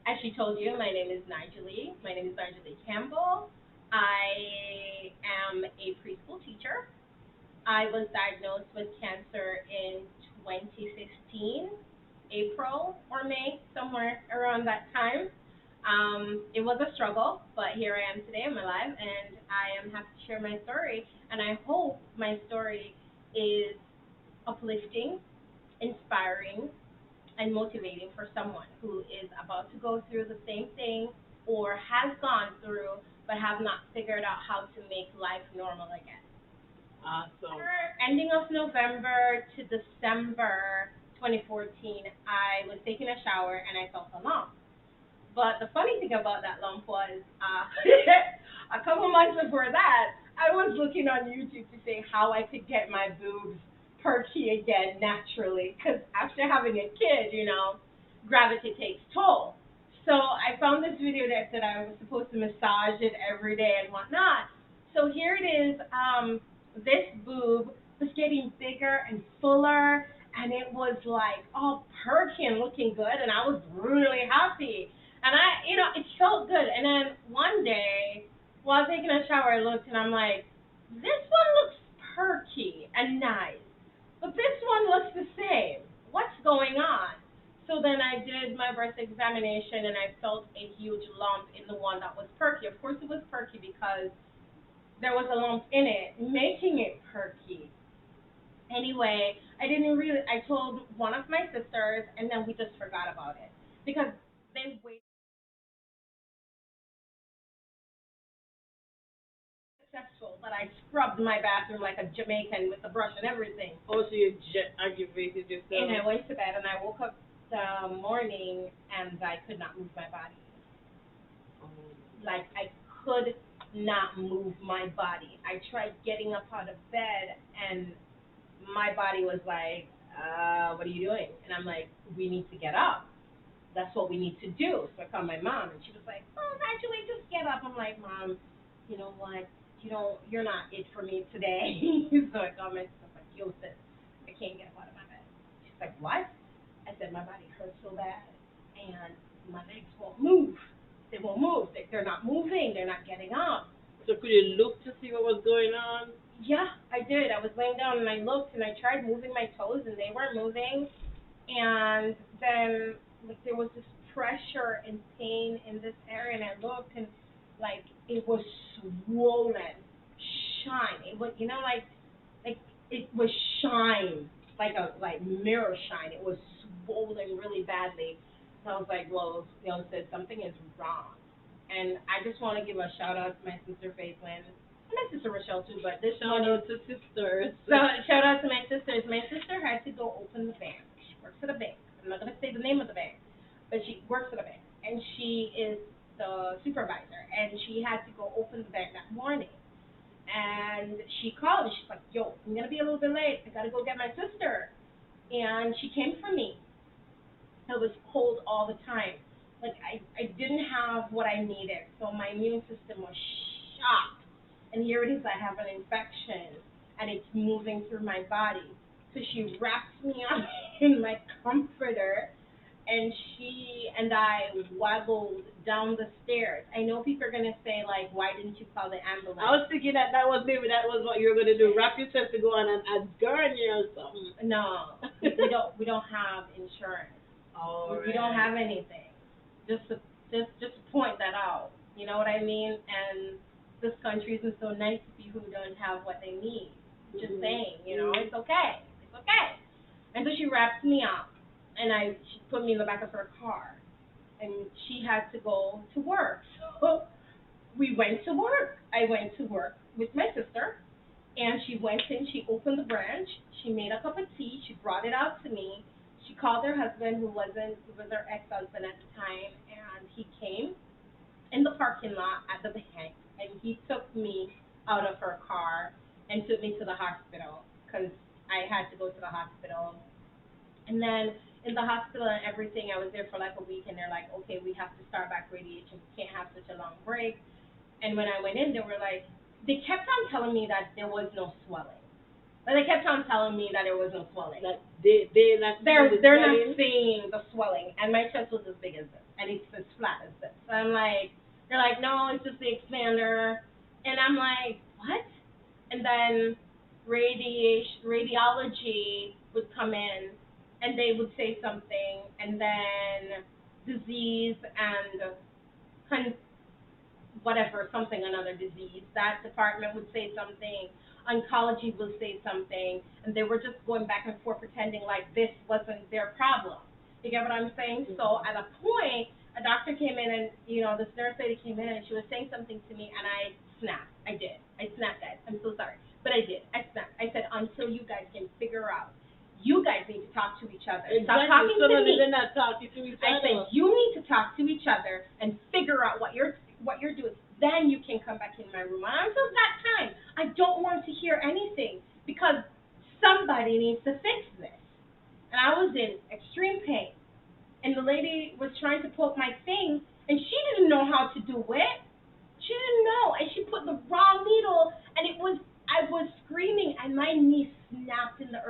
As she told you, my name is Nigelee. My name is Nigelee Campbell. I am a preschool teacher. I was diagnosed with cancer in 2015, April or May, somewhere around that time. It was a struggle, but here I am today. I'm alive, and I am happy to share my story. And I hope my story is uplifting, inspiring, and motivating for someone who is about to go through the same thing or has gone through but have not figured out how to make life normal again. Awesome. Ending of November to December 2014, I was taking a shower and I felt a lump. But the funny thing about that lump was, a couple months before that, I was looking on YouTube to see how I could get my boobs perky again naturally. Because after having a kid, gravity takes toll. So I found this video that said I was supposed to massage it every day and whatnot. So here it is. This boob was getting bigger and fuller, and it was like all perky and looking good, and I was really happy. And it felt good. And then one day, while taking a shower, I looked and I'm like, this one looks perky and nice, but this one looks the same. What's going on? So then I did my birth examination and I felt a huge lump in the one that was perky. Of course, it was perky because there was a lump in it, making it perky. Anyway, I told one of my sisters, and then we just forgot about it because they waited successful that I scrubbed my bathroom like a Jamaican with the brush and everything. Also, you aggravated yourself. And I went to bed and I woke up the morning and I could not move my body. Like I could not move my body. I tried getting up out of bed and my body was like, what are you doing? And I'm like, we need to get up. That's what we need to do. So I called my mom and she was like, oh, actually, just get up. I'm like, Mom, you know what? You're not it for me today. So I called my sister, like, yo, sis, I can't get up out of my bed. She's like, what? I said, my body hurts so bad and my legs won't move. They won't move. They're not moving. They're not getting up. So could you look to see what was going on? Yeah, I did. I was laying down and I looked and I tried moving my toes and they weren't moving. And then like there was this pressure and pain in this area and I looked and like it was swollen, shine. It was like it was shine, like mirror shine. It was swollen really badly. And I was like, well, said something is wrong. And I just want to give a shout out to my sister Faithlin, and my sister Rochelle too. But this shout out to sisters. So shout out to my sisters. My sister had to go open the bank. She works at a bank. I'm not gonna say the name of the bank, but she works at a bank, and she is the supervisor. And she had to go open the bank that morning. And she called and she's like, "Yo, I'm gonna be a little bit late. I gotta go get my sister." And she came for me. I was cold all the time. Like I didn't have what I needed, so my immune system was shot. And here it is, I have an infection, and it's moving through my body. So she wrapped me up in my comforter, and she and I waggled down the stairs. I know people are gonna say like, why didn't you call the ambulance? I was thinking that was what you were gonna do. Wrap yourself to go on a gurney or something. No, we don't have insurance. We don't have anything. Just to point that out. You know what I mean? And this country isn't so nice to people who don't have what they need. Just saying, it's okay. It's okay. And so she wrapped me up, and she put me in the back of her car, and she had to go to work. So we went to work. I went to work with my sister, and she went in. She opened the branch. She made a cup of tea. She brought it out to me. She called her husband, who was her ex-husband at the time, and he came in the parking lot at the bank, and he took me out of her car and took me to the hospital because I had to go to the hospital. And then in the hospital and everything, I was there for like a week, and they're like, okay, we have to start back radiation. We can't have such a long break. And when I went in, they kept on telling me that there was no swelling. But they kept on telling me that there was no swelling. They're not seeing the swelling, and my chest was as big as this, and it's I'm like, they're like, no, it's just the expander, and I'm like, what? And then radiology would come in, and they would say something, and then disease and whatever, something, another disease. That department would say something, oncology would say something, and they were just going back and forth pretending like this wasn't their problem. You get what I'm saying? So at a point, a doctor came in and, this nurse lady came in and she was saying something to me and I snapped. I did. I snapped, guys. I'm so sorry. But I did. I snapped. I said, until you guys can figure out, you guys need to talk to each other. Exactly. Stop talking to me. They're not talking to each other. I said, you need to talk to each other and figure out what you're doing. Then you can come back in my room. And until that time, I don't want to hear anything because somebody needs to fix this. And I was in extreme pain. And the lady was trying to poke my thing, and she didn't know how to do it. She didn't know, and she put the wrong needle, and I was screaming, and my knee snapped in the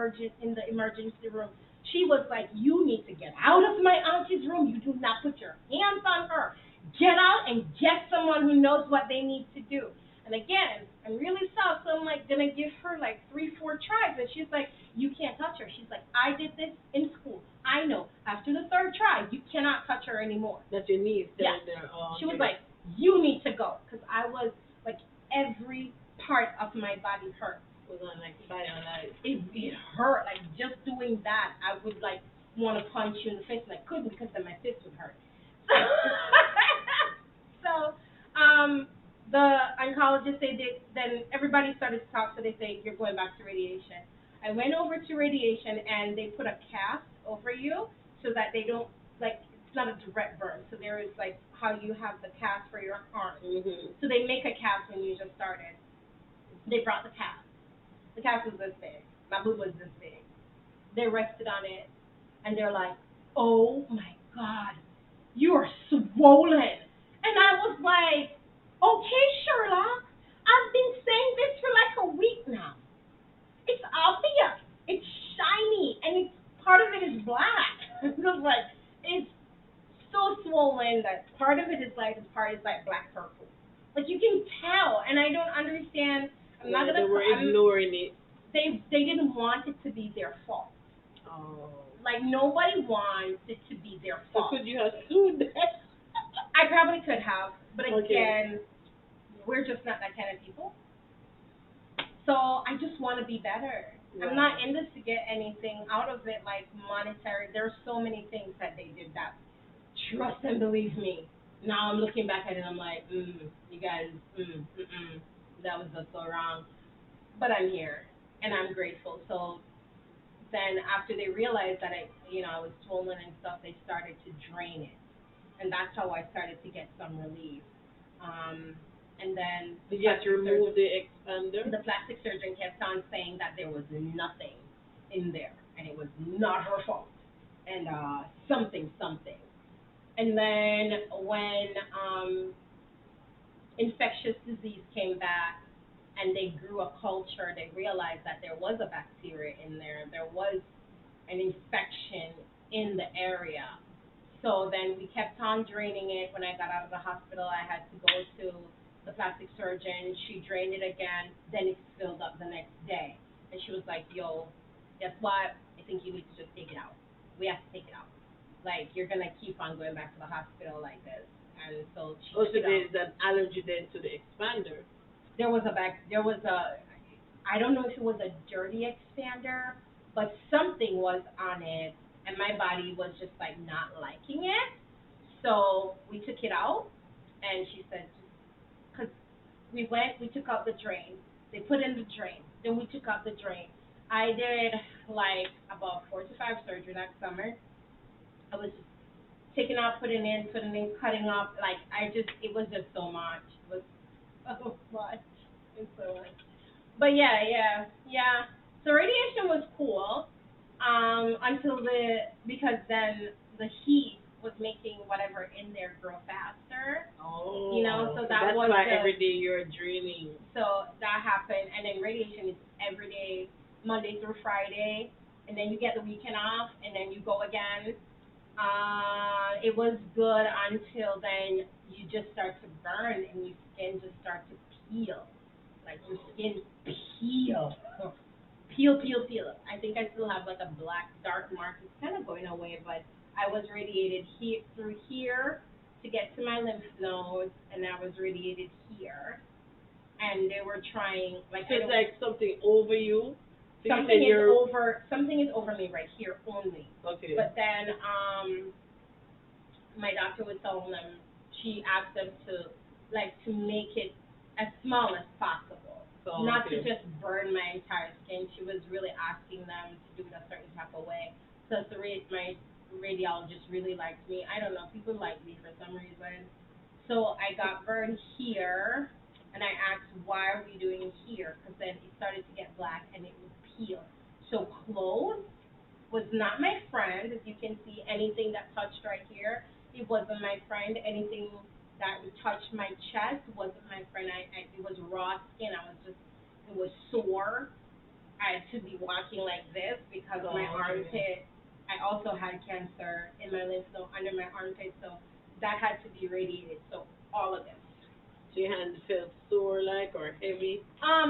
emergency room. She was like, you need to get out of my auntie's room. You do not put your hands on her. Get out and get someone who knows what they need to do. And again, I'm really soft, so I'm like gonna give her like 3-4 tries, and she's like, you can't touch her. She's like, I did this in school. I know. After the 3rd try, you cannot touch her anymore. That's your knees down yes. there. Oh, she was like, you need to go, because I was like every part of my body hurt. Was on like fire. It hurt. Like just doing that, I would like want to punch you in the face, and I couldn't because then my fist would hurt. So, the oncologist, then everybody started to talk, so they say, you're going back to radiation. I went over to radiation, and they put a cast over you so that they don't, like, it's not a direct burn. So there is, like, how you have the cast for your arm. Mm-hmm. So they make a cast when you just started. They brought the cast. The cast was this big. My boob was this big. They rested on it, and they're like, oh, my God, you are swollen. And I was like, okay, Sherlock, I've been saying this for like a week now. It's obvious. It's shiny, and part of it is black. It was like, it's so swollen that part of it is like, and part is like black purple. Like you can tell, and I don't understand. I'm not gonna. They were ignoring it. They didn't want it to be their fault. Oh. Like nobody wants it to be their fault. So could you have sued them? I probably could have, but again, okay. We're just not that kind of people. So I just want to be better. Right. I'm not in this to get anything out of it, like monetary. There are so many things that they did that, trust and believe me. Now I'm looking back at it, I'm like, you guys, that was just so wrong. But I'm here, and I'm grateful. So then after they realized that I was swollen and stuff, they started to drain it. And that's how I started to get some relief. And then did you have to remove the expander? The plastic surgeon kept on saying that there was nothing in there, and it was not her fault, and something. And then when infectious disease came back, and they grew a culture, they realized that there was a bacteria in there. There was an infection in the area. So then we kept on draining it. When I got out of the hospital, I had to go to the plastic surgeon. She drained it again. Then it filled up the next day. And she was like, yo, guess what? I think you need to just take it out. We have to take it out. Like, you're going to keep on going back to the hospital like this. And so she took it out. There's an allergy then to the expander. I don't know if it was a dirty expander, but something was on it. And my body was just like not liking it. So we took it out, and she said, because we took out the drain. They put in the drain. Then we took out the drain. I did like about 4 to 5 surgery that summer. I was just taking out, putting in, cutting up. Like it was just so much. It was so much. It's so much. But yeah. So radiation was cool. Because then the heat was making whatever in there grow faster. Oh. So that's was why every day you're draining. So that happened, and then radiation is every day, Monday through Friday, and then you get the weekend off, and then you go again. It was good until then you just start to burn and your skin just starts to peel. Like your skin peel. Peel. I think I still have like a black dark mark. It's kind of going away, but I was radiated here through here to get to my lymph nodes, and I was radiated here. And they were trying like So I it's don't like something over you. So you something said is you're over something is over me right here only. okay. But then my doctor was telling them she asked them to like to make it as small as possible. So, Not to okay. just burn my entire skin. She was really asking them to do it a certain type of way. Plus my radiologist really liked me. I don't know, people like me for some reason. So I got burned here and I asked why are we doing it here? Because then it started to get black and it would peel. So clothes was not my friend. As you can see, anything that touched right here, it wasn't my friend. Anything that touched my chest wasn't my friend. It was raw skin. It was sore. I had to be walking like this because my armpit. I also had cancer in my lymph node under my armpit, so that had to be radiated. So all of this. So your hand felt sore like or heavy.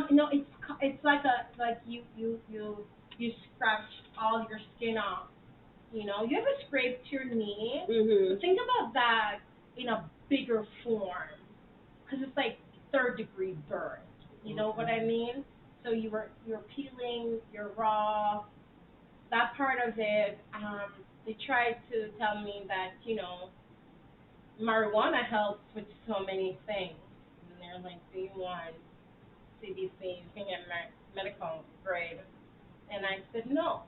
No, it's like a like you scratch all your skin off. You know, you ever scraped your knee? Mhm. So think about that in a bigger form, because it's like third degree burn. You know what I mean? So you're peeling, you're raw. That part of it, they tried to tell me that marijuana helps with so many things, and they're like, do you want CBC? You can get medical grade, and I said no.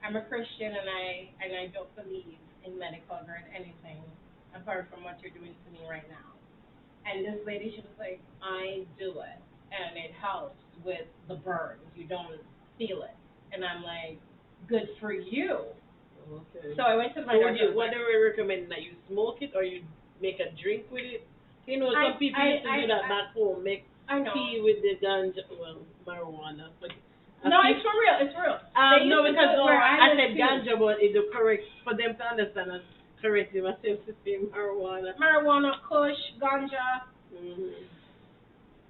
I'm a Christian and I don't believe in medical or in anything apart from what you're doing to me right now. And this lady, she was like, I do it and it helps with the burn. You don't feel it. And I'm like, good for you. Okay. So I went to my So doctor. what do we recommend? That you smoke it or you make a drink with it? You know, some people used to do that back home, make I know. tea with the ganja, well, marijuana. But no, it's for real. It's for real. No, because I said too. ganja, but it's the correct for them to understand and correct myself to say marijuana. Marijuana, kush, ganja. Mm-hmm.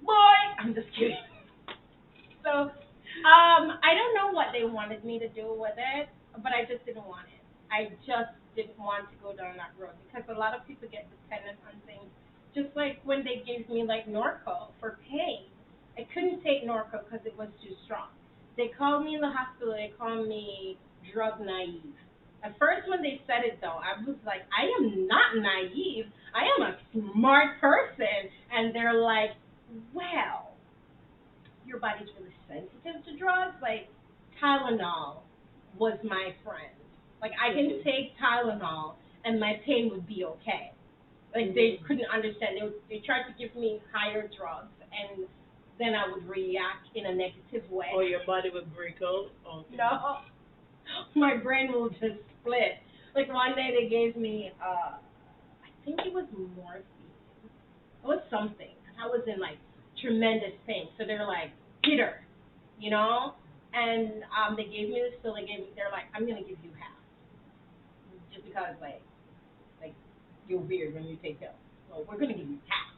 Boy, I'm just kidding. So, I don't know what they wanted me to do with it, but I just didn't want it. I just didn't want to go down that road because a lot of people get dependent on things. Just like when they gave me like Norco for pain, I couldn't take Norco because it was too strong. They called me in the hospital. They called me drug naive. At first, when they said it though, I was like, I am not naive. I am a smart person. And they're like, well, your body's really sensitive to drugs. Like Tylenol was my friend. Like I can take Tylenol and my pain would be okay. Like they couldn't understand. They tried to give me higher drugs and then I would react in a negative way. Or your body would break out. Okay. No, my brain will just split. Like one day they gave me, I think it was morphine. It was something. I was in like tremendous pain. So they're like, get her, you know? And they gave me this pill. They're like, I'm gonna give you half, just because like you're weird when you take pills. So we're gonna give you half.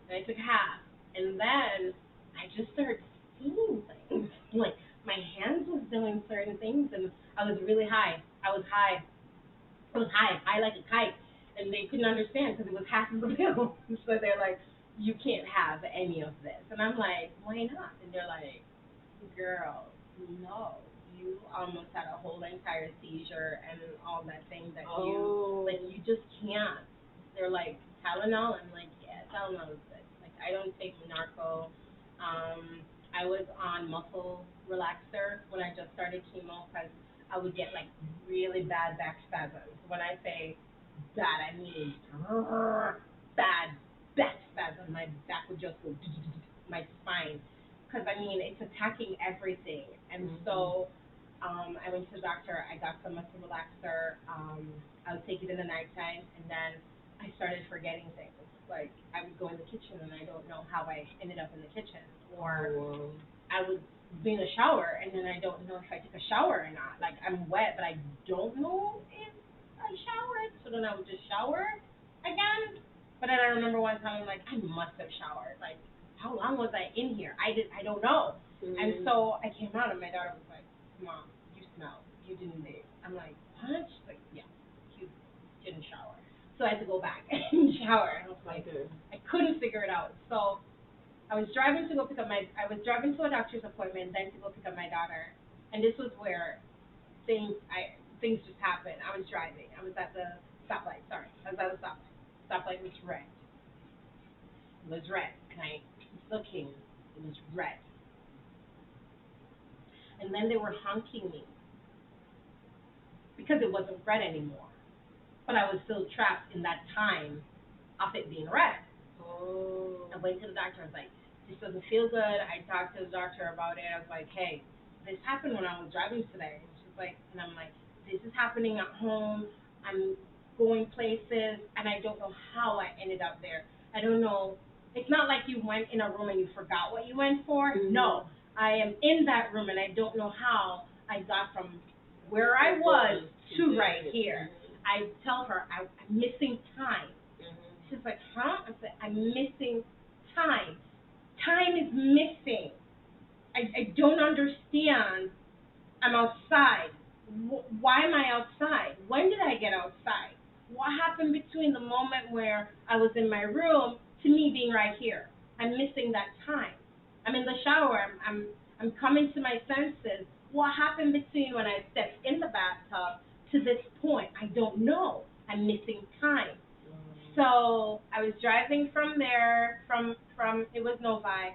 And I took half, and then I just started seeing things. Like my hands was doing certain things, and I was really high. I was high like a kite, and they couldn't understand because it was half of the pill. So they're like, "You can't have any of this," and I'm like, "Why not?" And they're like, "Girl, no, you almost had a whole entire seizure and all that thing that you just can't." They're like, "Tylenol," I'm like, "Yeah, Tylenol is good." Like I don't take narco. I was on muscle relaxer when I just started chemo because I would get like really bad back spasms. When I say bad, I mean bad back spasm. My back would just go my spine because I mean it's attacking everything. And so I went to the doctor. I got some muscle relaxer. I would take it in the nighttime, and then I started forgetting things. Like I would go in the kitchen and I don't know how I ended up in the kitchen, or I would be in the shower and then I don't know if I took a shower or not. Like I'm wet, but I don't know if I I showered. So then I would just shower again. But then I remember one time I'm like, I must have showered. Like, how long was I in here? I don't know. And so I came out and my daughter was like, Mom, you smell. You didn't bathe. I'm like, what? She's like, yeah, you didn't shower. So I had to go back and shower. I was like, I couldn't figure it out. So I was driving to a doctor's appointment, then to go pick up my daughter. And this was where things just happened. I was driving. I was at the stoplight. Sorry, I was at the stoplight. Stoplight was red. It was red, and I was looking. It was red. And then they were honking me because it wasn't red anymore. But I was still trapped in that time of it being red. Oh. I went to the doctor. I was like, this doesn't feel good. I talked to the doctor about it. I was like, hey, this happened when I was driving today. And she's like, and I'm like, this is happening at home. I'm going places, and I don't know how I ended up there. I don't know. It's not like you went in a room and you forgot what you went for. No, I am in that room, and I don't know how I got from where I was to right here. I tell her I'm missing time. She's like, huh? I said, I'm missing time. Time is missing. I don't understand. I'm outside. Why am I outside? When did I get outside? What happened between the moment where I was in my room to me being right here? I'm missing that time. I'm in the shower. I'm coming to my senses. What happened between when I stepped in the bathtub to this point? I don't know. I'm missing time. So I was driving from there, from it was Novi.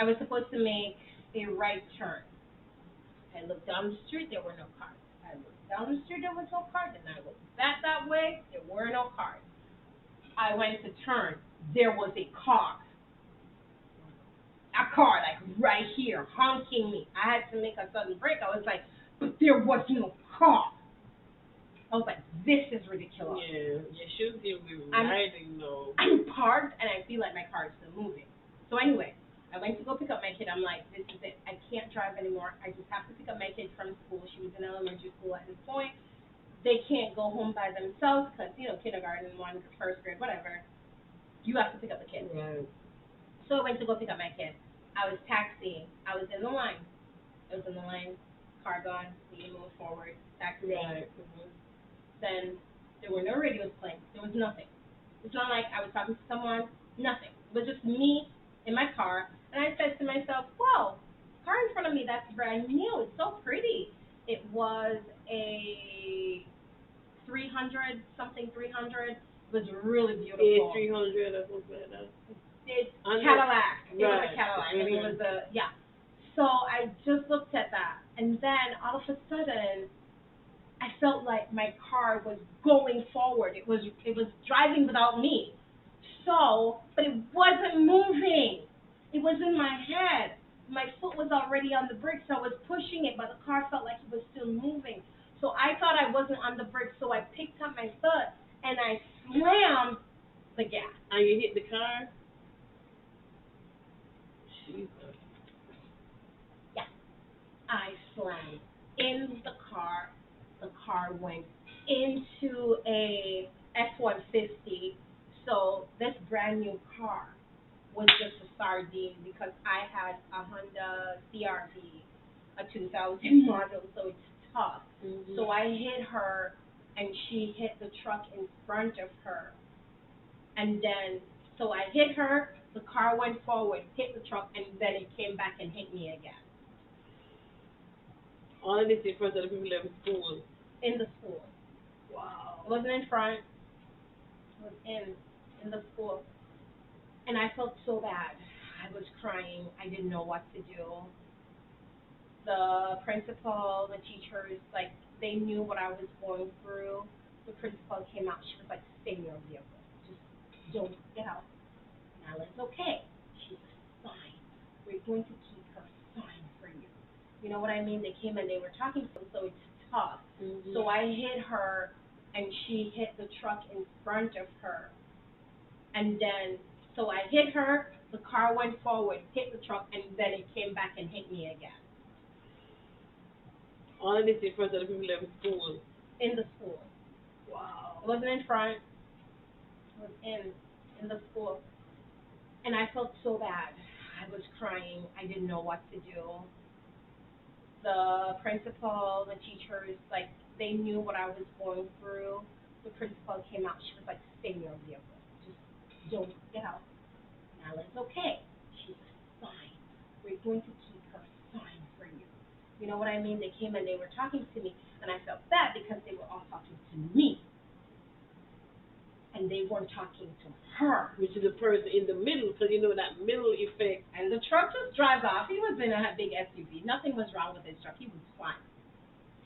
I was supposed to make a right turn. I looked down the street, there were no cars. I looked down the street, there was no cars. And I looked back that way, there were no cars. I went to turn, there was a car. A car, like right here, honking me. I had to make a sudden break. I was like, but there was no car. I was like, this is ridiculous. Yeah, you should be riding though. I'm parked and I feel like my car is still moving. So anyway, I went to go pick up my kid. I'm like, this is it. I can't drive anymore. I just have to pick up my kid from school. She was in elementary school at this point. They can't go home by themselves because, kindergarten, first grade, whatever. You have to pick up the kid. Right. So I went to go pick up my kid. I was taxiing. I was in the line. Car gone. We move forward. Taxiing. Right. Then there were no radios playing. There was nothing. It's not like I was talking to someone. Nothing. It was just me in my car. And I said to myself, whoa, car in front of me, that's brand new. It's so pretty. It was a 300. It was really beautiful. A300 or something like that. It's Cadillac. Right. It was a Cadillac. I mean, it was a, yeah. So I just looked at that. And then all of a sudden, I felt like my car was going forward. It was driving without me. So, but it wasn't moving. It was in my head. My foot was already on the brake, so I was pushing it, but the car felt like it was still moving. So I thought I wasn't on the brake, so I picked up my foot and I slammed the gas. And you hit the car? Jesus. Yeah. I slammed in the car. The car went into a F-150. So this brand new car was just a sardine because I had a Honda CRV, a 2000 model, so it's tough. So I hit her, and she hit the truck in front of her. And then, so I hit her, the car went forward, hit the truck, and then it came back and hit me again. All of this in front of the people in school. In the school. Wow. It wasn't in front. It was in the school. And I felt so bad. I was crying. I didn't know what to do. The principal, the teachers, like, they knew what I was going through. The principal came out. She was like, stay in your vehicle. Just don't get out. And I was okay. She's fine. We're going to keep her fine for you. You know what I mean? They came and they were talking to them, so it's tough. So I hit her, and she hit the truck in front of her. And then, so I hit her, the car went forward, hit the truck, and then it came back and hit me again. All of this in front of the people in school. In the school. It wasn't in front. It was in the school, and I felt so bad. I was crying. I didn't know what to do. The principal, the teachers, like they knew what I was going through. The principal came out. She was like, "Stay in your vehicle. Just don't get out." And I was okay. She's fine. We're going to keep her fine for you. You know what I mean? They came and they were talking to me, and I felt bad because they were all talking to me, and they weren't talking to her. Which is the person in the middle, because you know that middle effect. And the truck just drives off. He was in a big SUV. Nothing was wrong with his truck. He was fine.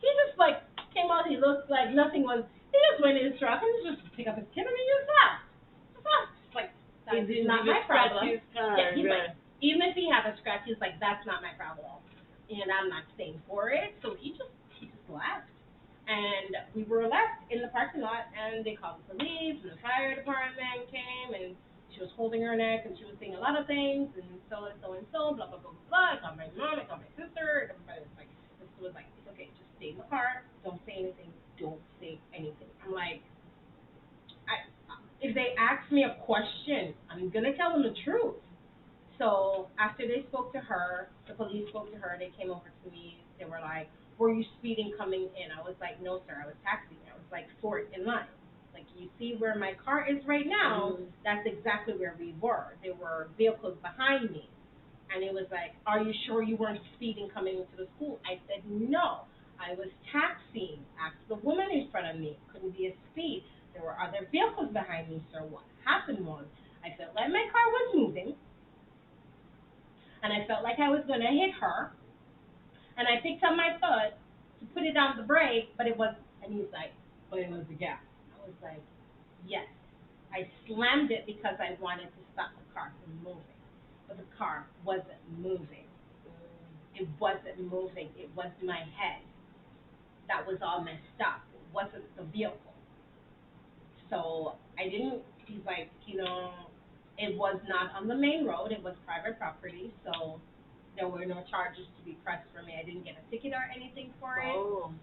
He just like came out. He looked like nothing was. He just went in his truck and just picked up his kid and he just left. Just left. Like that's not my problem. Yeah, he's like, even if he had a scratch, he's like, that's not my problem, and I'm not staying for it. So he just left. And we were left in the parking lot, and they called the police, and the fire department came, and she was holding her neck, and she was saying a lot of things, and so and so and so, blah blah blah blah blah. I called my mom, I called my sister, and everybody was like, this was like, it's okay, just stay in the car, don't say anything, don't say anything. I'm like, if they ask me a question, I'm gonna tell them the truth. So after they spoke to her, the police spoke to her. They came over to me. They were like, "Were you speeding coming in?" I was like, "No, sir. I was taxiing. I was like fourth in line. Like you see where my car is right now. That's exactly where we were. There were vehicles behind me, and it was like, "Are you sure you weren't speeding coming into the school?" I said, "No. I was taxiing." Asked the woman in front of me. Couldn't be a speed. There were other vehicles behind me, sir. What happened was I felt like my car was moving, and I felt like I was going to hit her, and I picked up my foot to put it on the brake, but it was, and he's like, but it was the gas. I was like, yes. I slammed it because I wanted to stop the car from moving, but the car wasn't moving. It wasn't moving. It was my head that was all messed up. It wasn't the vehicle. So I didn't, he's like, it was not on the main road. It was private property, so there were no charges to be pressed for me. I didn't get a ticket or anything for it. Oh.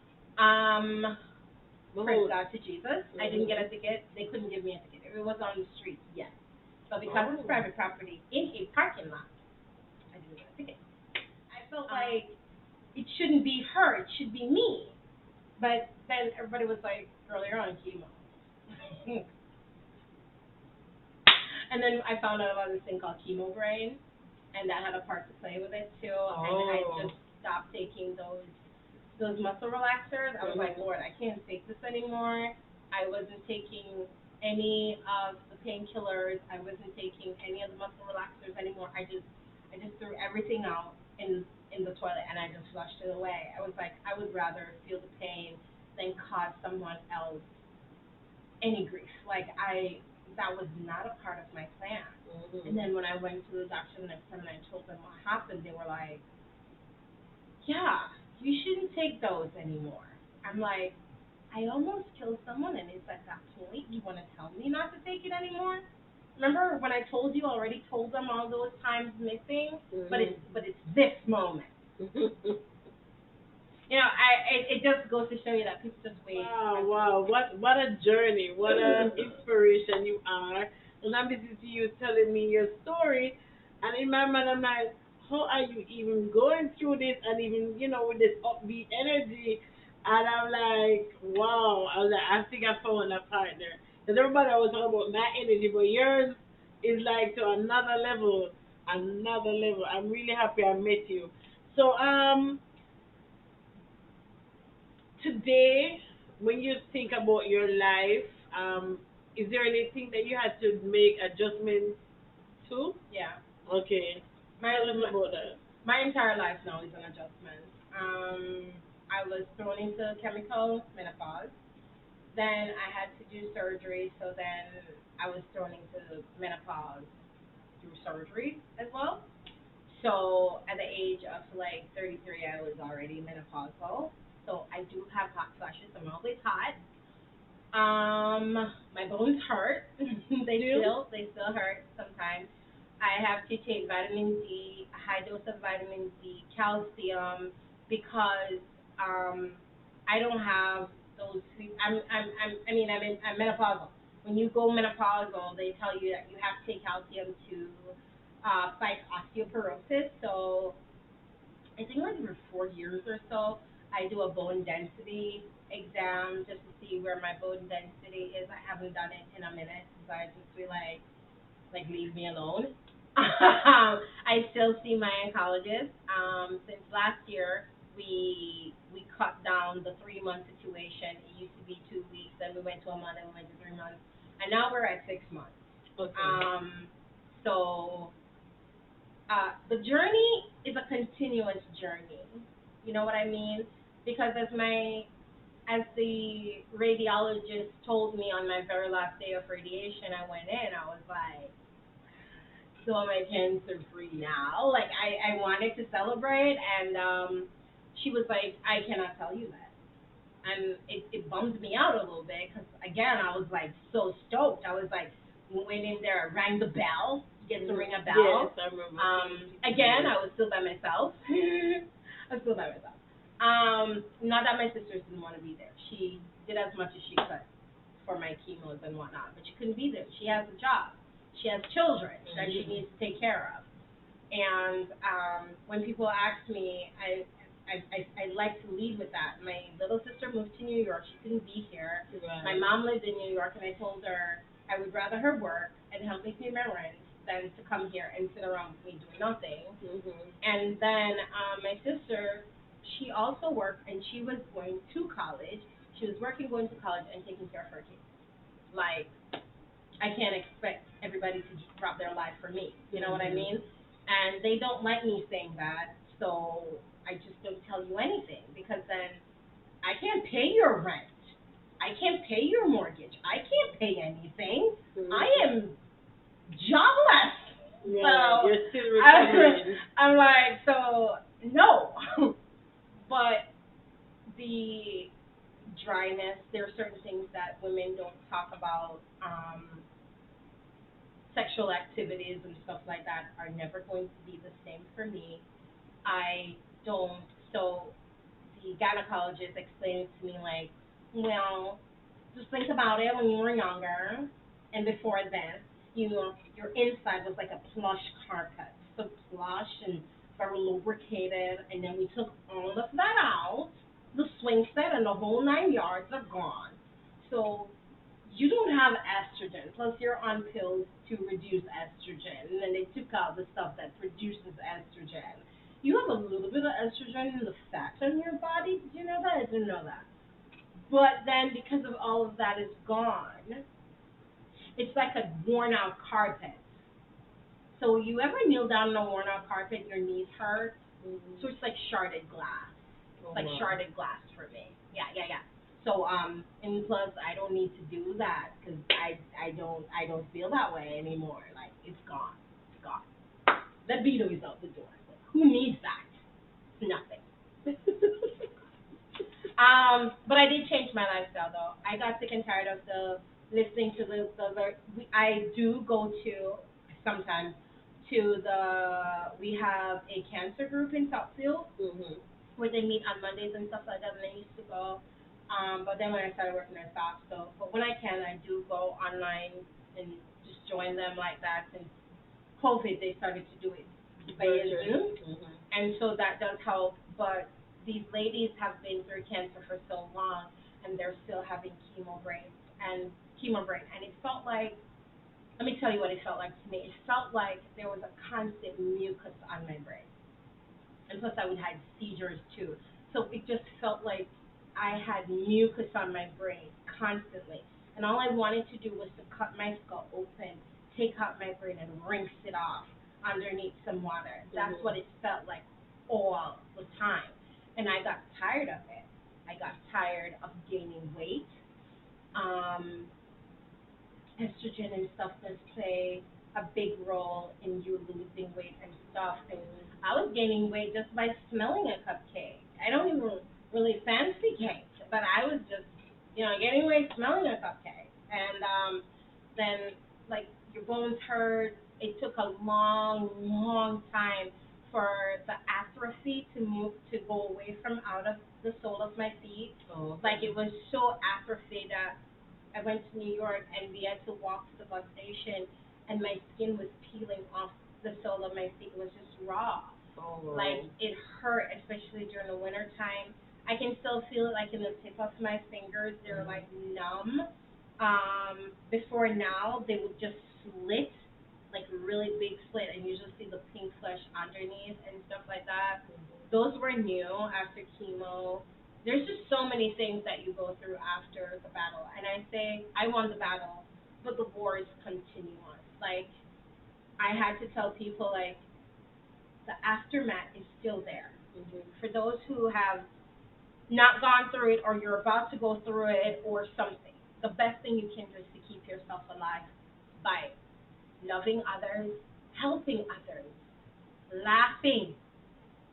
Praise God to Jesus. I didn't get a ticket. They couldn't give me a ticket. It was on the street, yes. But because it's private property in a parking lot, I didn't get a ticket. I felt like it shouldn't be her. It should be me. But then everybody was like, girl, you're on chemo. And then I found out about this thing called chemo brain, and that had a part to play with it too. And I just stopped taking those muscle relaxers. I was like, Lord, I can't take this anymore. I wasn't taking any of the painkillers. I wasn't taking any of the muscle relaxers anymore. I just threw everything out in the toilet and I just flushed it away. I was like, I would rather feel the pain than cause someone else any grief. Like that was not a part of my plan. And then when I went to the doctor the next time and I told them what happened, they were like, yeah, you shouldn't take those anymore. I'm like, I almost killed someone, and it's at that point you want to tell me not to take it anymore? Remember when I told you, already told them all those times missing? But it's this moment. It just goes to show you that people just wait. Wow, what a journey, what an inspiration you are. And I'm listening to you telling me your story, and in my mind I'm like, how are you even going through this, and even with this upbeat energy? And I'm like, wow. I was like, I think I found a partner. Because everybody always talk about my energy, but yours is like to another level, another level. I'm really happy I met you. So today, when you think about your life, is there anything that you had to make adjustments to? Yeah. Okay. Tell us about that. My entire life now is an adjustment. I was thrown into chemical menopause. Then I had to do surgery, so then I was thrown into menopause through surgery as well. So at the age of like 33, I was already menopausal. So I do have hot flashes. I'm always hot. My bones hurt. they still hurt sometimes. I have to take vitamin D, a high dose of vitamin D, calcium, because I don't have those I'm menopausal. When you go menopausal, they tell you that you have to take calcium to fight osteoporosis. So I think like every 4 years or so, I do a bone density exam just to see where my bone density is. I haven't done it in a minute because I just feel like leave me alone. I still see my oncologist. Since last year, we cut down the 3 month situation. It used to be 2 weeks, then we went to a month, then we went to 3 months, and now we're at 6 months. Okay. So the journey is a continuous journey. You know what I mean? Because as the radiologist told me on my very last day of radiation, I went in. I was like, so am I cancer free now? Like I wanted to celebrate, and she was like, I cannot tell you that, and it bummed me out a little bit because again I was like so stoked. I was like went in there, rang the bell. You get to ring a bell. Yes, I remember. Again, I was still by myself. I was still by myself. Not that my sisters didn't want to be there. She did as much as she could for my chemos and whatnot, but she couldn't be there. She has a job. She has children that she needs to take care of. And when people ask me, I like to lead with that. My little sister moved to New York. She couldn't be here. Right. My mom lived in New York, and I told her I would rather her work and help me pay my rent than to come here and sit around with me doing nothing. And then my sister, she also worked, and she was going to college. She was working, going to college, and taking care of her kids. Like, I can't expect everybody to just drop their life for me. You know what I mean? And they don't like me saying that, so I just don't tell you anything because then I can't pay your rent. I can't pay your mortgage. I can't pay anything. I am jobless. Yeah, So you're still recovering. I'm like, so no. But the dryness, there are certain things that women don't talk about. Sexual activities and stuff like that are never going to be the same for me. I don't. So the gynecologist explained it to me like, well, just think about it when you were younger and before then, your inside was like a plush carpet, so plush and very lubricated, and then we took all of that out, the swing set and the whole 9 yards are gone. So you don't have estrogen, plus you're on pills to reduce estrogen, and then they took out the stuff that produces estrogen. You have a little bit of estrogen in the fat on your body. Did you know that? I didn't know that. But then because of all of that is gone, it's like a worn out carpet. So you ever kneel down on a worn out carpet, your knees hurt? So it's like sharded glass. It's like sharded glass for me. Yeah. So and plus I don't need to do that because I don't feel that way anymore. Like it's gone. It's gone. The libido is out the door. Who needs that? Nothing. But I did change my lifestyle though. I got sick and tired of the listening to I do go to sometimes to we have a cancer group in Southfield where they meet on Mondays and stuff like that, and I used to go. But then when I started working, I stopped. So, but when I can, I do go online and just join them like that. Since COVID, they started to do it via Zoom, and so that does help. But these ladies have been through cancer for so long, and they're still having chemo brain, and it felt like. Let me tell you what it felt like to me. It felt like there was a constant mucus on my brain, and plus I would have seizures too. So it just felt like I had mucus on my brain constantly, and all I wanted to do was to cut my skull open, take out my brain, and rinse it off underneath some water. That's what it felt like all the time, and I got tired of it. I got tired of gaining weight. Estrogen and stuff does play a big role in you losing weight and stuff. And I was gaining weight just by smelling a cupcake. I don't even really fancy cake, but I was just, gaining weight smelling a cupcake. And then, like, your bones hurt. It took a long, long time for the atrophy to go away from out of the sole of my feet. Oh, Like it was so atrophied that I went to New York and we had to walk to the bus station, and my skin was peeling off the sole of my feet. It was just raw. oh, Like it hurt, especially during the winter time. I can still feel it like in the tip of my fingers. They're like numb. Before now, they would just slit, like really big slit, and you just see the pink flesh underneath and stuff like that. Those were new after chemo. There's just so many things that you go through after the battle. And I say, I won the battle, but the war is continuous. Like, I had to tell people, like, the aftermath is still there. For those who have not gone through it or you're about to go through it or something, the best thing you can do is to keep yourself alive by loving others, helping others, laughing.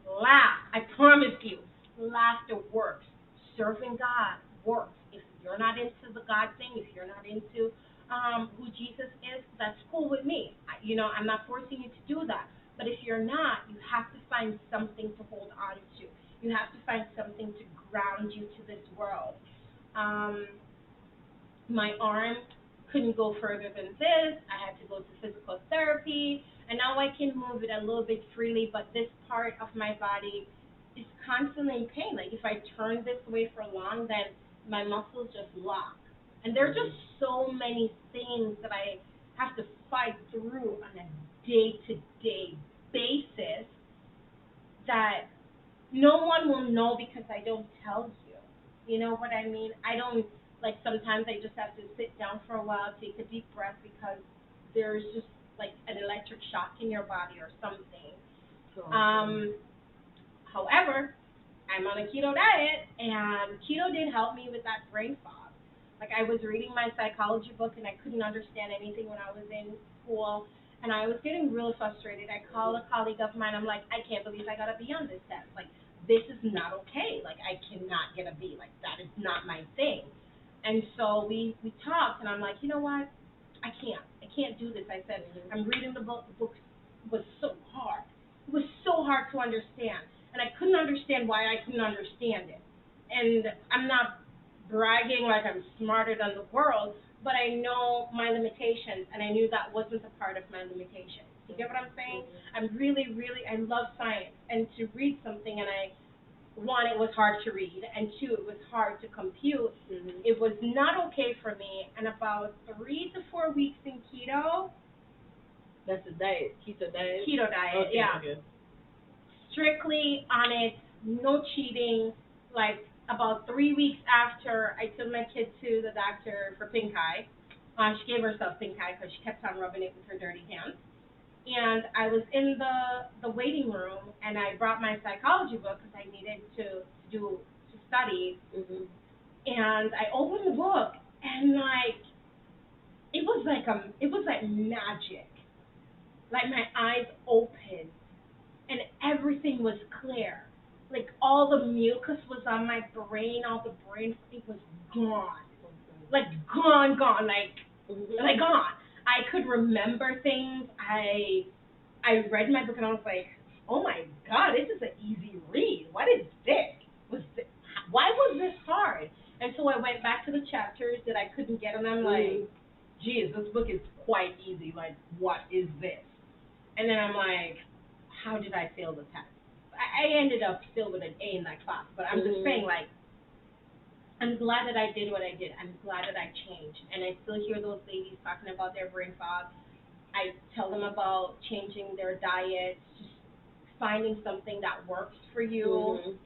Laugh. I promise you, laughter works. Serving God works. If you're not into the God thing, if you're not into who Jesus is, that's cool with me. I'm not forcing you to do that. But if you're not, you have to find something to hold on to. You have to find something to ground you to this world. My arm couldn't go further than this. I had to go to physical therapy, and now I can move it a little bit freely, but this part of my body is constantly in pain. Like if I turn this way for long, then my muscles just lock. And there are just so many things that I have to fight through on a day-to-day basis that no one will know because I don't tell you. You know what I mean? I don't, like, sometimes I just have to sit down for a while, take a deep breath because there's just like an electric shock in your body or something. However, I'm on a keto diet, and keto did help me with that brain fog. Like I was reading my psychology book and I couldn't understand anything when I was in school, and I was getting really frustrated. I called a colleague of mine. I'm like, I can't believe I got a B on this test. Like, this is not okay. Like, I cannot get a B. Like, that is not my thing. And so we talked, and I'm like, you know what? I can't do this. I said, I'm reading the book. The book was so hard. It was so hard to understand, and I couldn't understand why I couldn't understand it. And I'm not bragging like I'm smarter than the world, but I know my limitations, and I knew that wasn't a part of my limitations. You get what I'm saying? I'm really, really, I love science, and to read something, and one, it was hard to read, and two, it was hard to compute. It was not okay for me, and about 3 to 4 weeks in keto. That's a diet, keto diet? Keto diet, okay, yeah. Okay. Strictly on it, no cheating. Like, about 3 weeks after, I took my kid to the doctor for pink eye. She gave herself pink eye because she kept on rubbing it with her dirty hands. And I was in the waiting room, and I brought my psychology book because I needed to study. And I opened the book, and like it was like magic. Like my eyes opened, and everything was clear. Like all the mucus was on my brain, all the brain, it was gone. Like gone, like gone. I could remember things. I read my book and I was like, oh my God, this is an easy read. What is this? Why was this hard? And so I went back to the chapters that I couldn't get, and I'm like, geez, this book is quite easy. Like, what is this? And then I'm like, how did I fail the test? I ended up still with an A in that class, but I'm just saying, like, I'm glad that I did what I did. I'm glad that I changed. And I still hear those ladies talking about their brain fog. I tell them about changing their diet, just finding something that works for you.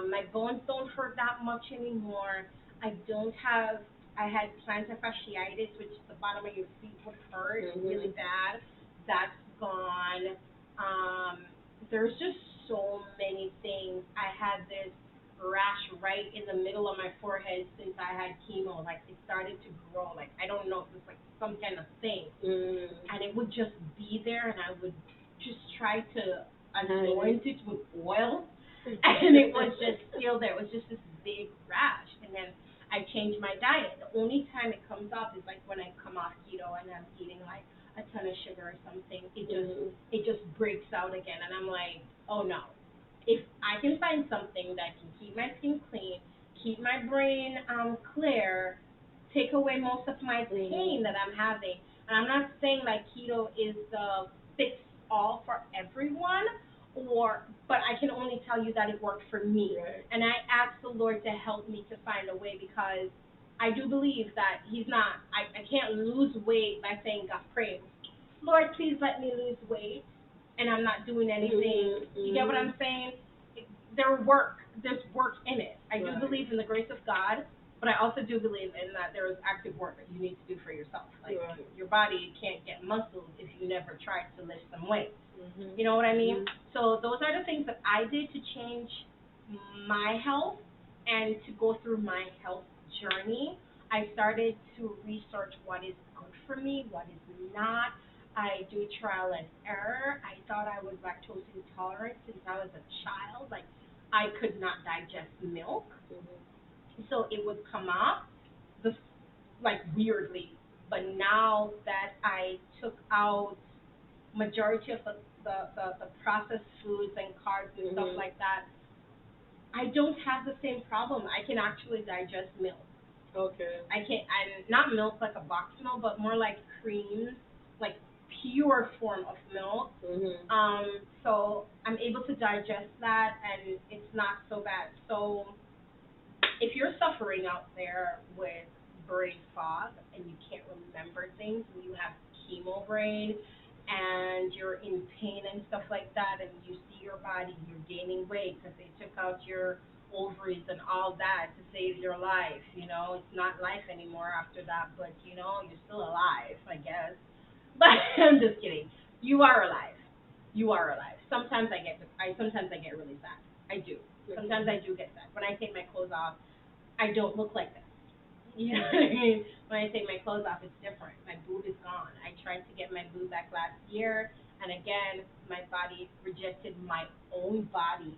My bones don't hurt that much anymore. I had plantar fasciitis, which the bottom of your feet would hurt really bad. That's gone. There's just so many things. I had this rash right in the middle of my forehead since I had chemo. Like, it started to grow. Like, I don't know if it was like some kind of thing. And it would just be there, and I would just try to anoint it with oil, and it was just still there. It was just this big rash. And then I changed my diet. The only time it comes up is like when I come off keto and I'm eating like a ton of sugar or something. It just breaks out again, and I'm like, oh no, If I can find something that can keep my skin clean, keep my brain clear, take away most of my pain that I'm having. And I'm not saying like keto is the fix all for everyone, or but I can only tell you that it worked for me. Right. And I ask the Lord to help me to find a way because I do believe that He's not. I can't lose weight by saying God praying. Lord, please let me lose weight, and I'm not doing anything. You get what I'm saying? There's work in it. I do Right. believe in the grace of God, but I also do believe in that there is active work that you need to do for yourself. Like Right. your body can't get muscled if you never tried to lift some weight. Mhm. You know what I mean? So those are the things that I did to change my health and to go through my health journey. I started to research what is good for me, what is not. I do trial and error. I thought I was lactose intolerant since I was a child. Like I could not digest milk, so it would come up the like weirdly. But now that I took out majority of the processed foods and carbs and stuff like that, I don't have the same problem. I can actually digest milk. Okay. I can't. I'm not milk like a box milk, but more like creams, like pure form of milk. So I'm able to digest that, and it's not so bad. So if you're suffering out there with brain fog and you can't remember things, and you have chemo brain, and you're in pain and stuff like that, and you see your body, you're gaining weight because they took out your ovaries and all that to save your life. You know, it's not life anymore after that, but you know, you're still alive, I guess. But I'm just kidding. You are alive. You are alive. Sometimes I get really sad. I do. Sometimes I do get sad. When I take my clothes off, I don't look like this. You know what I mean? When I take my clothes off, it's different. My boob is gone. I tried to get my boob back last year, and again, my body rejected my own body,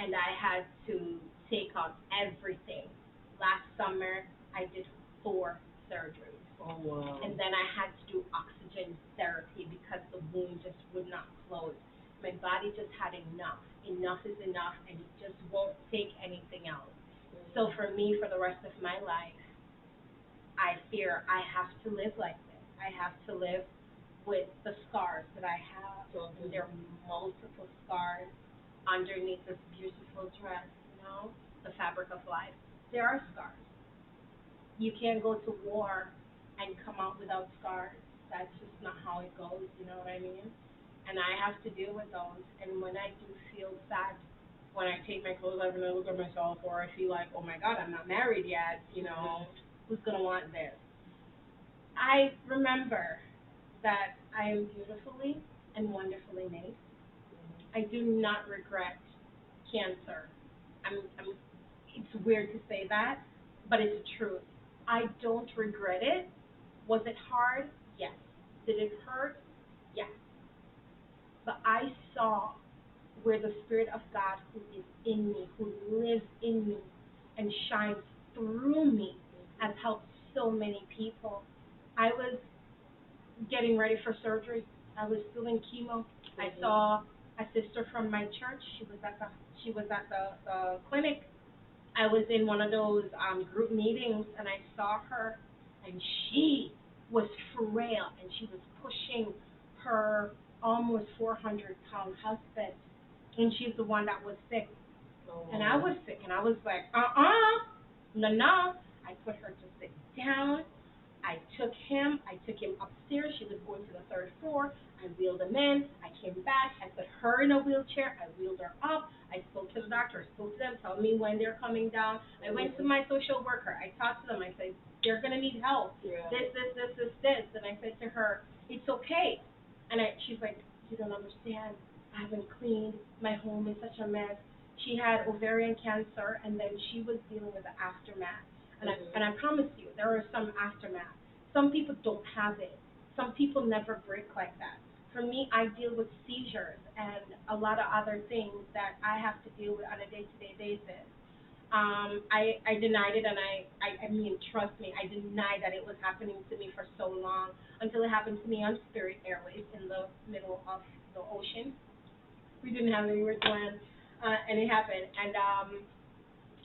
and I had to take out everything. Last summer, I did 4 surgeries. Oh wow. And then I had to do oxygen therapy because the wound just would not close. My body just had enough. Enough is enough, and it just won't take anything else. So for me, for the rest of my life, I fear I have to live like this. I have to live with the scars that I have. And there are multiple scars underneath this beautiful dress, you know, the fabric of life. There are scars. You can't go to war and come out without scars. That's just not how it goes, you know what I mean? And I have to deal with those. And when I do feel sad, when I take my clothes off and I look at myself, or I feel like, oh my God, I'm not married yet, you know, who's going to want this? I remember that I am beautifully and wonderfully made. I do not regret cancer. It's weird to say that, but it's the truth. I don't regret it. Was it hard? Yes. Did it hurt? Yes. But I saw where the Spirit of God who is in me, who lives in me, and shines through me, has helped so many people. I was getting ready for surgery. I was still in chemo. I saw a sister from my church. She was at the clinic. I was in one of those group meetings, and I saw her, and she was frail, and she was pushing her almost 400-pound husband, and she's the one that was sick. And I was sick, and I was like, no. I put her to sit down. I took him upstairs. She was going to the third floor. I wheeled him in. I came back. I put her in a wheelchair. I wheeled her up. I spoke to the doctor. I spoke to them, telling me when they're coming down. I went to my social worker. I talked to them. I said, they're going to need help. Yeah. This. And I said to her, it's okay. And she's like, you don't understand. I haven't cleaned. My home is such a mess. She had ovarian cancer, and then she was dealing with the aftermath. And I promise you, there are some aftermath. Some people don't have it. Some people never break like that. For me, I deal with seizures and a lot of other things that I have to deal with on a day-to-day basis. I denied it, and I mean, trust me, I denied that it was happening to me for so long until it happened to me on Spirit Airways in the middle of the ocean. We didn't have any work planned, and it happened.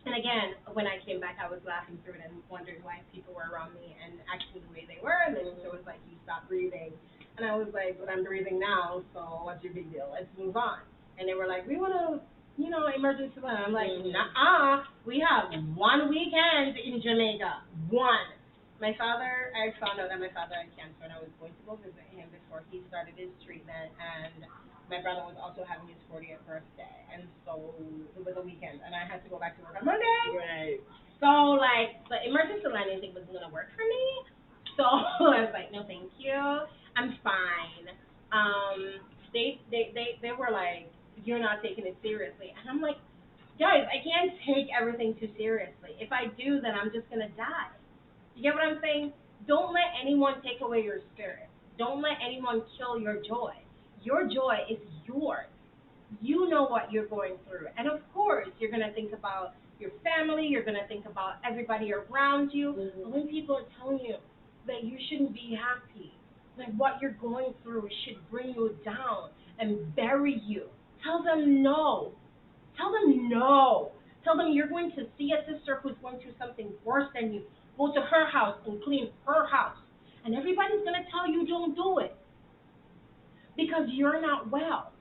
And again, when I came back, I was laughing through it and wondering why people were around me and acting the way they were. And then it was like, you stop breathing. And I was like, but I'm breathing now, so what's your big deal? Let's move on. And they were like, we want to, emergency plan. I'm like, nah, we have one weekend in Jamaica. One. My father, I found out that my father had cancer, and I was going to go visit him before he started his treatment. And my brother was also having his 40th birthday, and so it was a weekend, and I had to go back to work on Monday. Right. So, like, the emergency landing thing wasn't going to work for me. So I was like, no, thank you. I'm fine. They were like, you're not taking it seriously. And I'm like, guys, I can't take everything too seriously. If I do, then I'm just going to die. You get what I'm saying? Don't let anyone take away your spirit. Don't let anyone kill your joy. Your joy is yours. You know what you're going through. And of course, you're going to think about your family. You're going to think about everybody around you. Mm-hmm. But when people are telling you that you shouldn't be happy, like what you're going through should bring you down and bury you, tell them no. Tell them no. Tell them you're going to see a sister who's going through something worse than you. Go to her house and clean her house. And everybody's going to tell you don't do it because you're not well.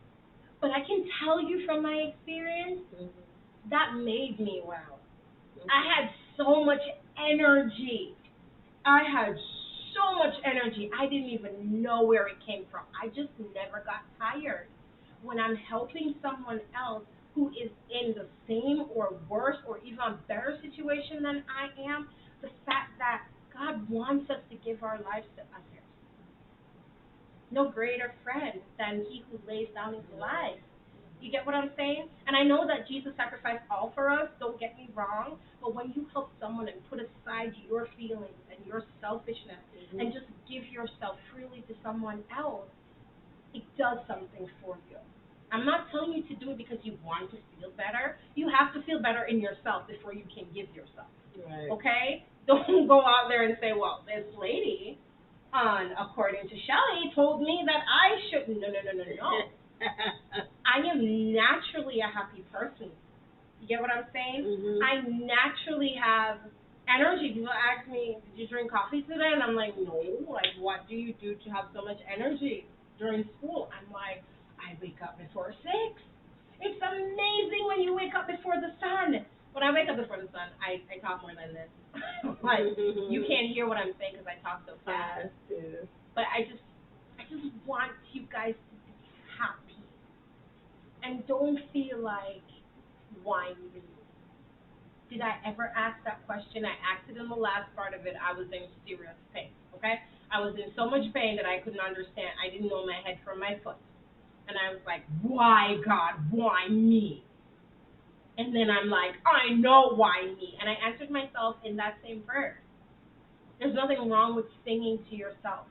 But I can tell you from my experience, that made me well. I had so much energy. I had so much energy. I didn't even know where it came from. I just never got tired. When I'm helping someone else who is in the same or worse or even better situation than I am, the fact that God wants us to give our lives to others. No greater friend than he who lays down his life. You get what I'm saying? And I know that Jesus sacrificed all for us, don't get me wrong, but when you help someone and put aside your feelings and your selfishness and just give yourself freely to someone else, it does something for you. I'm not telling you to do it because you want to feel better. You have to feel better in yourself before you can give yourself. Right. Okay? Don't go out there and say, well, this lady, according to Shelley, told me that I shouldn't. No. I am naturally a happy person. You get what I'm saying? I naturally have energy. People ask me, did you drink coffee today? And I'm like, no. Like, what do you do to have so much energy during school? I'm like, I wake up before 6. It's amazing when you wake up before the sun. When I wake up before the sun, I talk more than this. Like, you can't hear what I'm saying because I talk so fast. But I just want you guys to be happy. And don't feel like, why me? Did I ever ask that question? I asked it in the last part of it. I was in serious pain, okay? I was in so much pain that I couldn't understand. I didn't know my head from my foot. And I was like, why, God? Why me? And then I'm like, I know why me. And I answered myself in that same prayer. There's nothing wrong with singing to yourself.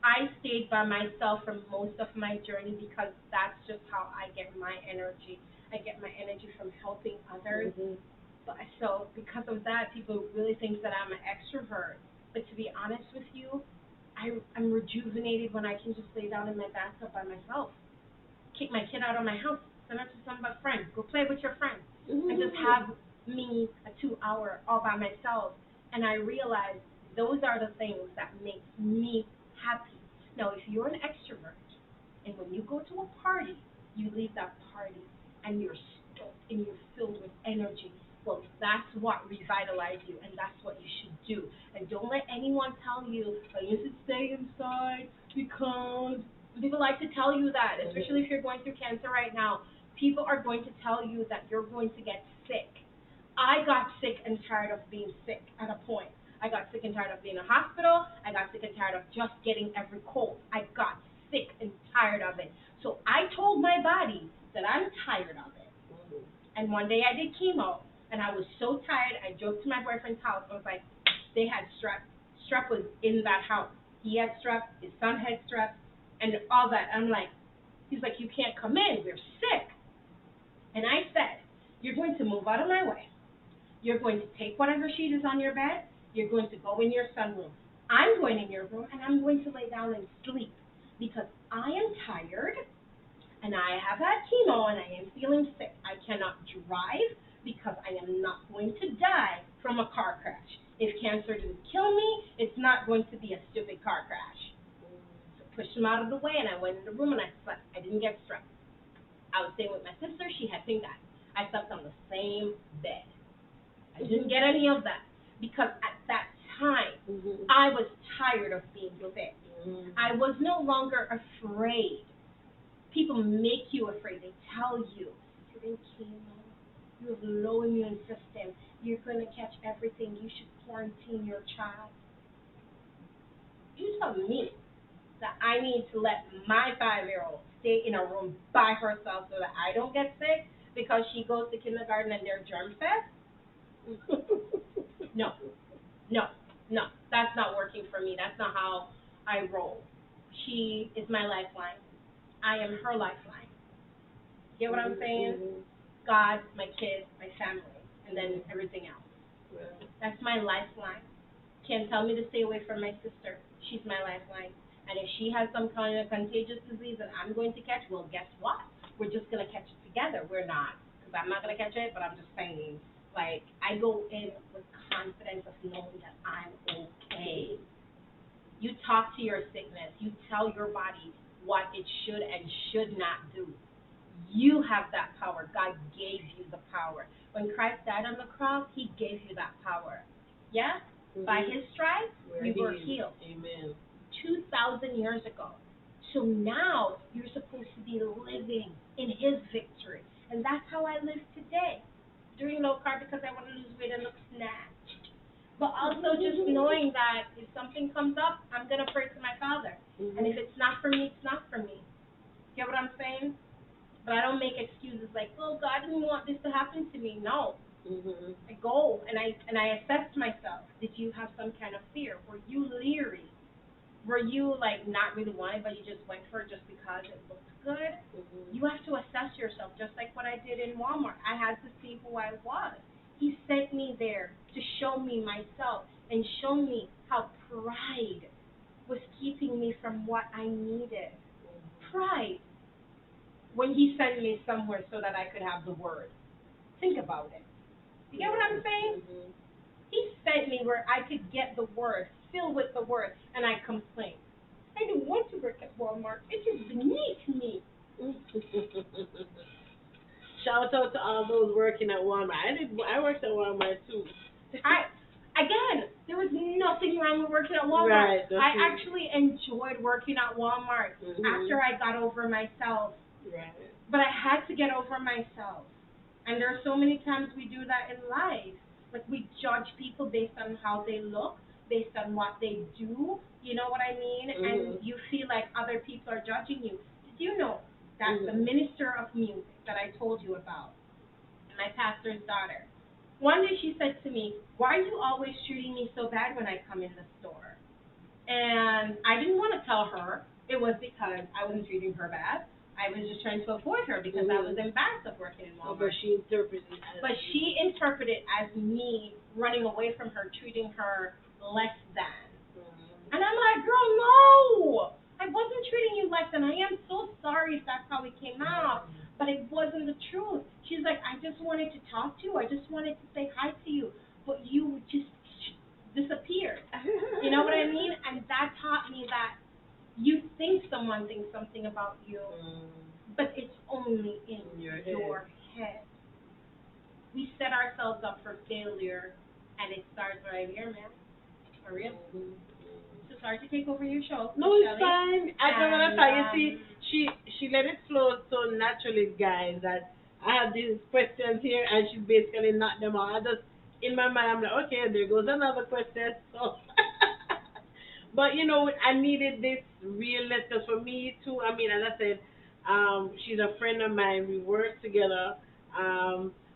I stayed by myself for most of my journey because that's just how I get my energy. I get my energy from helping others. But so because of that, people really think that I'm an extrovert. But to be honest with you, I'm rejuvenated when I can just lay down in my bathtub by myself. Kick my kid out of my house. Send her to some of my friends. Go play with your friends. And just have me a 2-hour all by myself. And I realize those are the things that make me happy. Now, if you're an extrovert, and when you go to a party, you leave that party, and you're stoked, and you're filled with energy, well, that's what revitalizes you, and that's what you should do. And don't let anyone tell you, oh, you should stay inside because people like to tell you that, especially if you're going through cancer right now. People are going to tell you that you're going to get sick. I got sick and tired of being sick at a point. I got sick and tired of being in a hospital. I got sick and tired of just getting every cold. I got sick and tired of it. So I told my body that I'm tired of it. And one day I did chemo, and I was so tired, I drove to my boyfriend's house. I was like, they had strep. Strep was in that house. He had strep, his son had strep, and all that. I'm like, he's like, you can't come in. We're sick. And I said, you're going to move out of my way. You're going to take whatever sheet is on your bed. You're going to go in your sunroom. I'm going in your room, and I'm going to lay down and sleep because I am tired. and I have had chemo and I am feeling sick. I cannot drive because I am not going to die from a car crash. If cancer didn't kill me, it's not going to be a stupid car crash. So I pushed him out of the way and I went in the room and I slept. I didn't get stressed. I was staying with my sister. She had pink eye. I slept on the same bed. I didn't get any of that because at that time I was tired of being sick. I was no longer afraid. People make you afraid. They tell you, you're in chemo, you have low immune system, you're going to catch everything, you should quarantine your child. You tell me that I need to let my 5-year-old stay in a room by herself so that I don't get sick because she goes to kindergarten and they're germ fed? No, no, no. That's not working for me. That's not how I roll. She is my lifeline. I am her lifeline. Get what I'm saying? God, my kids, my family, and then everything else. That's my lifeline. Can't tell me to stay away from my sister. She's my lifeline. And if she has some kind of contagious disease that I'm going to catch, well, guess what? We're just going to catch it together. We're not. Because I'm not going to catch it, but I'm just saying. Like, I go in with confidence of knowing that I'm okay. You talk to your sickness. You tell your body what it should and should not do. You have that power. God gave you the power. When Christ died on the cross, he gave you that power. Yeah? By his stripes, you were healed. Amen. 2,000 years ago. So now you're supposed to be living in his victory. And that's how I live today. Doing low carb because I want to lose weight and look snatched. But also just knowing that if something comes up, I'm going to pray to my Father. And if it's not for me, it's not for me. Get what I'm saying? But I don't make excuses like, oh, God didn't want this to happen to me. No. I go and I assess myself. Did you have some kind of fear? Were you leery? Were you like not really wanting, but you just went for it just because it looked good? You have to assess yourself, just like what I did in Walmart. I had to see who I was. He sent me there to show me myself and show me how pride was keeping me from what I needed. Pride. When he sent me somewhere so that I could have the word. Think about it. You get what I'm saying? He sent me where I could get the word, filled with the word, and I complained. I didn't want to work at Walmart. It is beneath me. Shout out to all those working at Walmart. I worked at Walmart too. There was nothing wrong with working at Walmart. Right, I actually enjoyed working at Walmart after I got over myself. Right. But I had to get over myself. And there are so many times we do that in life. Like we judge people based on how they look, based on what they do. You know what I mean? And you feel like other people are judging you. Did you know that the minister of music that I told you about, my pastor's daughter, one day she said to me, why are you always treating me so bad when I come in the store? And I didn't want to tell her it was because I wasn't treating her bad. I was just trying to avoid her because I was embarrassed of working in Walmart. But she interpreted it as me running away from her, treating her less than. And I'm like, girl, no! I wasn't treating you less than. I am so sorry if that's how it came out. But it wasn't the truth. She's like, I just wanted to talk to you. I just wanted to say hi to you. But you just disappeared. You know what I mean? And that taught me that you think someone thinks something about you, but it's only in your head. We set ourselves up for failure, and it starts right here, man. For real. So sorry to take over your show. No, it's fine. I don't want to tell you. See, she let it flow so naturally, guys, that I have these questions here, and she basically knocked them out. I just, in my mind, I'm like, okay, there goes another question. So, but you know, I needed this realness because for me too. I mean, as I said, she's a friend of mine. We work together.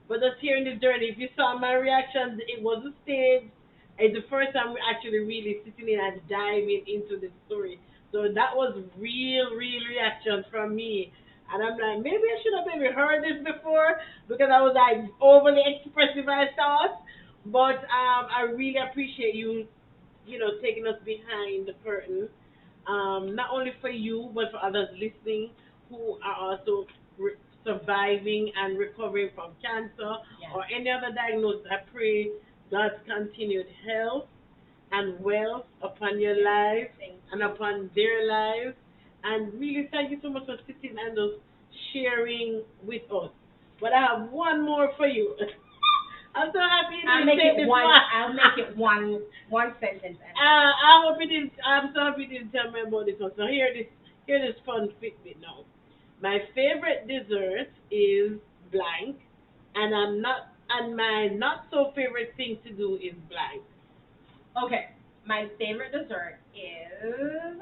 But just hearing the journey, if you saw my reaction, it was a stage. It's the first time we're actually really sitting in and diving into the story. So that was real reaction from me. And I'm like, maybe I should have maybe heard this before because I was like overly expressive I thought. But I really appreciate you, you know, taking us behind the curtain. Not only for you, but for others listening who who are also surviving and recovering from cancer Yes. or any other diagnosis. I pray God's continued health and wealth upon your life Thank and you. upon their lives. And really, thank you so much for sitting and just sharing with us. But I have one more for you. I'm so happy you I'll didn't make take it this one. one. I'll make it one sentence. I hope you didn't. I'm so happy you didn't tell me about this one. So here this fun fitbit now. My favorite dessert is blank, and my not so favorite thing to do is blank. Okay, my favorite dessert is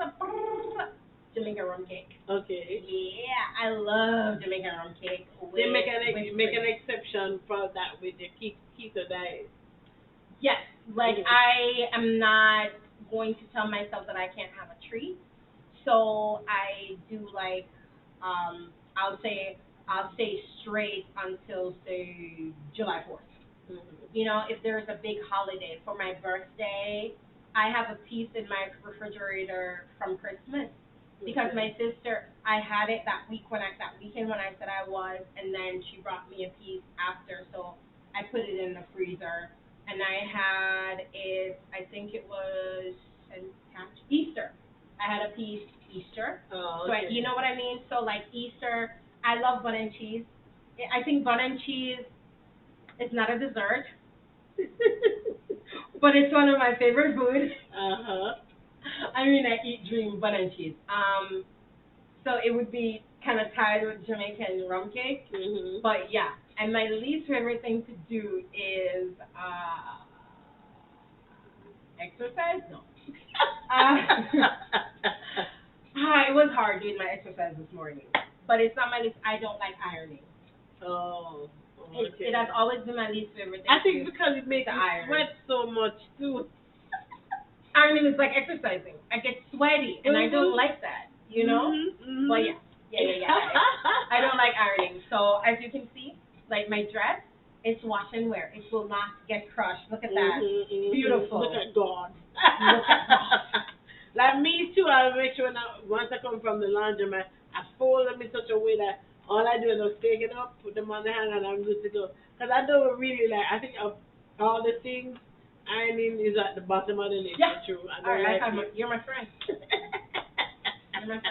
Jamaican rum cake. Okay. Yeah, I love Jamaican rum cake They with make an cream. exception for that with the keto diet. Yes, like Mhm. I am not going to tell myself that I can't have a treat. So I do like I'll say I'll stay straight until say July 4th. Mhm. You know, if there's a big holiday for my birthday, I have a piece in my refrigerator from Christmas because Okay. my sister, I had it that weekend when I said I was, and then she brought me a piece after, so I put it in the freezer, and I had it. I think it was Easter. I had a piece Easter, Oh, so you okay. know what I mean. So like Easter, I love bun and cheese. I think bun and cheese is not a dessert, but it's one of my favorite foods. Uh-huh. I mean, I eat dream bun and cheese. So it would be kind of tied with Jamaican rum cake, Mhm. but yeah. And my least favorite thing to do is exercise. No. It was hard doing my exercise this morning, but it's not my least. I don't like ironing. Oh, It has okay. always been my least favorite thing I to think do, because it makes to you iron. sweat so much too. Ironing is like exercising. I get sweaty, and I don't Mhm. like that, you know? Mhm. But Mhm. yeah. I don't like ironing. So as you can see, like my dress, it's wash and wear. It will not get crushed. Look at that. Mhm. Mhm. Look Beautiful. at God. Look at God. Like me too. I make sure now once I come from the laundromat, I fold them in such a way that all I do is just take it up, put them on the hanger, and I'm good to go. Cause I don't really like. I think of all the things ironing is at the bottom of the list. Yeah. For true. I All don't right, like it. you're my friend. You're my friend.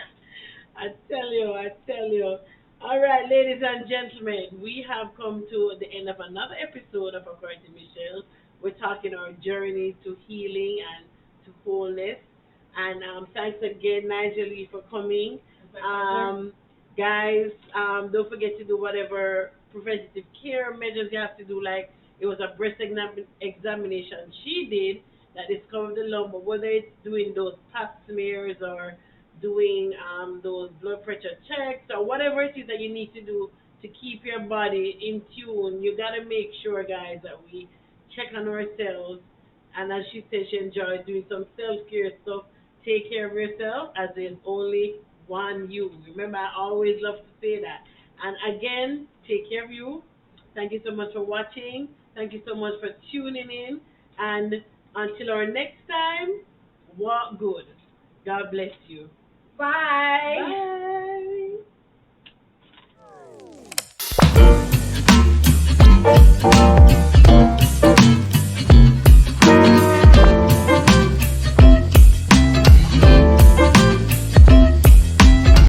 I tell you. All right, ladies and gentlemen, we have come to the end of another episode of According to Michelle. We're talking our journey to healing and to wholeness. And thanks again, Nigelee, for coming. It's my pleasure. Um, guys, don't forget to do whatever preventative care measures you have to do. Like it was a breast examination she did that discovered the lump, but whether it's doing those pap smears or doing those blood pressure checks or whatever it is that you need to do to keep your body in tune, you got to make sure, guys, that we check on ourselves. And as she said, she enjoyed doing some self care stuff. Take care of yourself, as there's only one you. Remember, I always love to say that. And again, take care of you. Thank you so much for watching. Thank you so much for tuning in. And until our next time, walk good. God bless you. Bye. Bye.